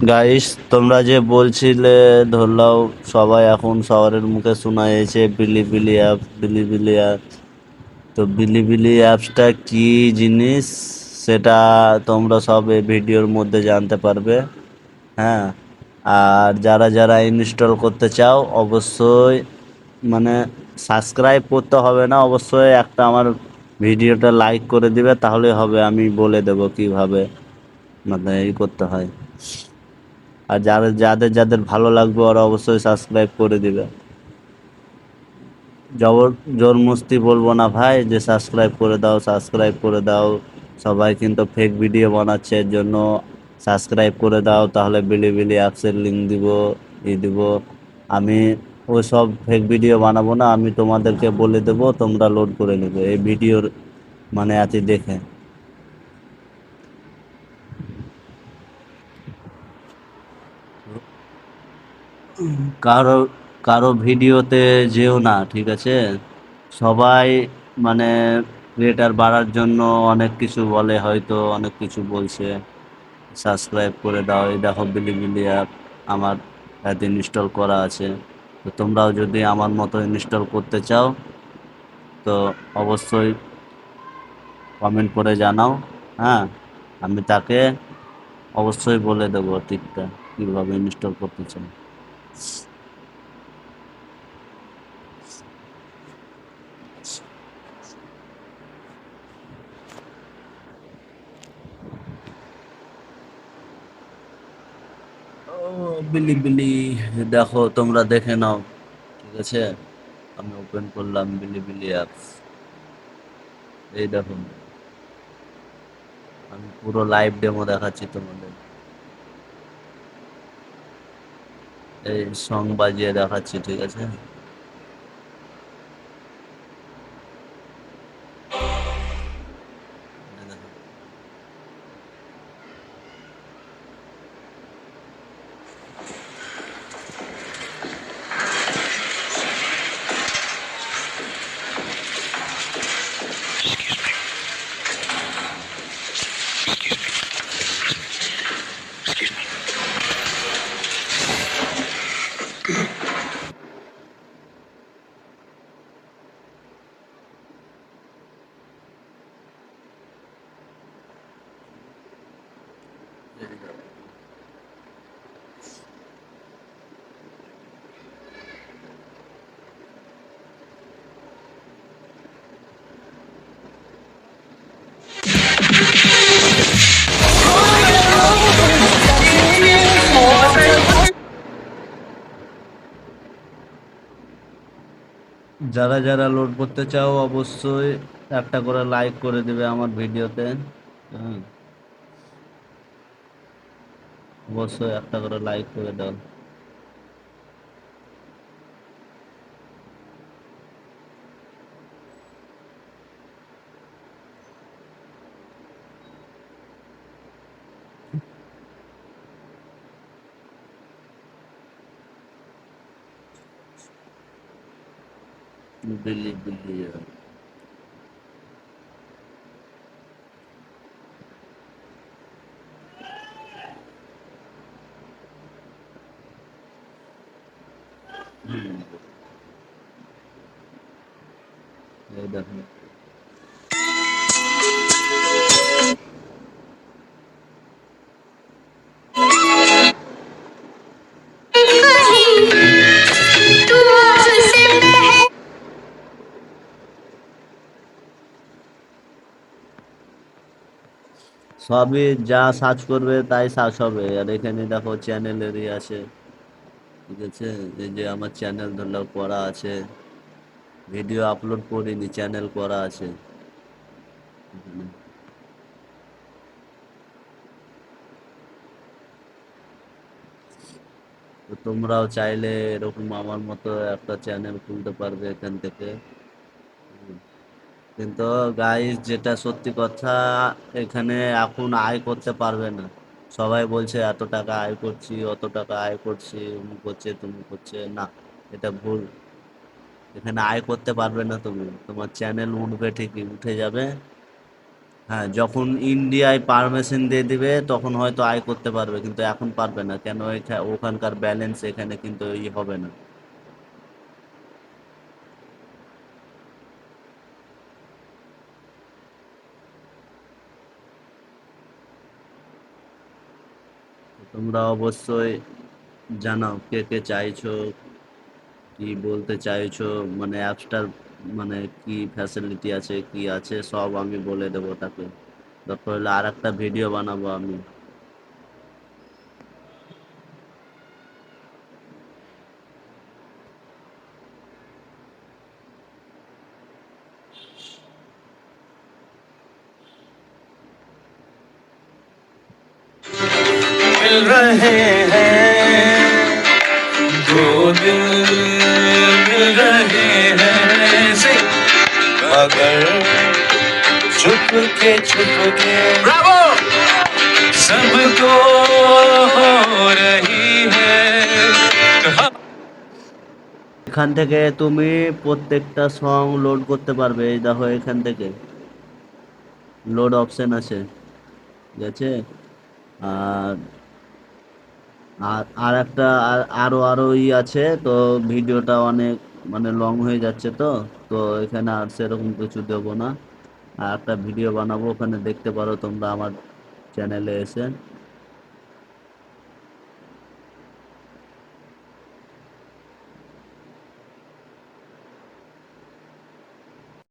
Guys, তোমরা যে বলছিলে, ধরলাও সবাই এখন শহরের মুখে শোনা যাচ্ছে বিলিবিলি অ্যাপ, বিলিবিলি অ্যাপ। তো বিলিবিলি অ্যাপসটা কি জিনিস সেটা তোমরা সব এই ভিডিওর মধ্যে জানতে পারবে। হ্যাঁ, আর যারা যারা ইনস্টল করতে চাও অবশ্যই মানে সাবস্ক্রাইব করতে হবে না, অবশ্যই একটা আমার ভিডিওটা লাইক করে দিবে, তাহলে হবে। আমি বলে দেবো কিভাবে মানে এই করতে হয়। আর যাদের যাদের যাদের ভালো লাগবে ওরা অবশ্যই সাবস্ক্রাইব করে দিবে। জবর জোর মস্তি বলবো না ভাই যে সাবস্ক্রাইব করে দাও, সাবস্ক্রাইব করে দাও। সবাই কিন্তু ফেক ভিডিও বানাচ্ছে, এর জন্য সাবস্ক্রাইব করে দাও, তাহলে বিলিবিলি অ্যাপসের লিঙ্ক দিব, দিব। আমি ওই সব ফেক ভিডিও বানাবো না, আমি তোমাদেরকে বলে দেবো, তোমরা লোড করে নেবে এই ভিডিওর মানে এতে দেখে। কারো কারো ভিডিওতে যেও না, ঠিক আছে? সবাই মানে ক্রিয়েটার বাড়ার জন্য অনেক কিছু বলে, হয়তো অনেক কিছু বলছে। সাবস্ক্রাইব করে দাও, এই দেখো বিলিবিলি অ্যাপ আমার এতে ইনস্টল করা আছে। তো তোমরাও যদি আমার মতো ইনস্টল করতে চাও তো অবশ্যই কমেন্ট করে জানাও। হ্যাঁ, আমি তাকে অবশ্যই বলে দেবো ঠিকটা কীভাবে ইনস্টল করতে চাই। ও বিলিবিলি, দেখো তোমরা দেখে নাও, ঠিক আছে? আমি ওপেন করলাম বিলিবিলি অ্যাপস, এই দেখুন আমি পুরো লাইভ ডেমো দেখাচ্ছি তোমাদের। এই সং বাজিয়ে দেখাচ্ছি, ঠিক আছে? এই দেখো। যারা যারা লোড করতে চাও অবশ্যই একটা করে লাইক করে দিবে আমার ভিডিওতে। হ্যাঁ, অবশ্যই একটা করে লাইক করে দাও। বিলি বিলি, এই দেখো। সবই যা সার্চ করবে তাই সার্চ হবে। আর এখানে দেখো চ্যানেলেরই আছে, ঠিক আছে? এই যে আমার চ্যানেল ধরলাম করা আছে, ভিডিও আপলোড করিনি, চ্যানেল করা আছে এখানে। তো তোমরাও চাইলে এরকম আমার মতো একটা চ্যানেল খুলতে পারবে এখান থেকে। কিন্তু গাইস, যেটা সত্যি কথা, এখানে এখন আয় করতে পারবে না। সবাই বলছে এত টাকা আয় করছি, অত টাকা আয় করছি, অমুক করছে তুমি করছে না, এটা ভুল। এখানে আয় করতে পারবে না তুমি, তোমার চ্যানেল উঠবে ঠিকই, উঠে যাবে, হ্যাঁ, যখন ইন্ডিয়ায় পারমিশন দিয়ে দিবে তখন হয়তো আয় করতে পারবে, কিন্তু এখন পারবে না, কেন ওখানকার ব্যালেন্স এখানে কিন্তু হবে না। তোমরা অবশ্যই জানাও কে কে চাইছো, কি বলতে চাইছো, মানে অ্যাপসটার মানে কি ফ্যাসিলিটি আছে, কি আছে সব আমি বলে দেবো তাকে। দরকার হলে আর একটা ভিডিও বানাবো আমি। मिल रहे हैं दो दिल, मिल रहे हैं ऐसे, मगर छुप के ब्रावो सबको हो रही है। এখান থেকে তুমি প্রত্যেকটা সং লোড করতে পারবে, এই দেখো এখান থেকে লোড অপশন আছে, ঠিক আছে। আর আর একটা আরো আছে, তো ভিডিওটা অনেক মানে লং হয়ে যাচ্ছে, তো তো এখানে আর সেরকম কিছু দেবো না। আর একটা ভিডিও বানাবো, ওখানে দেখতে পারো তোমরা আমার চ্যানেলে এসে।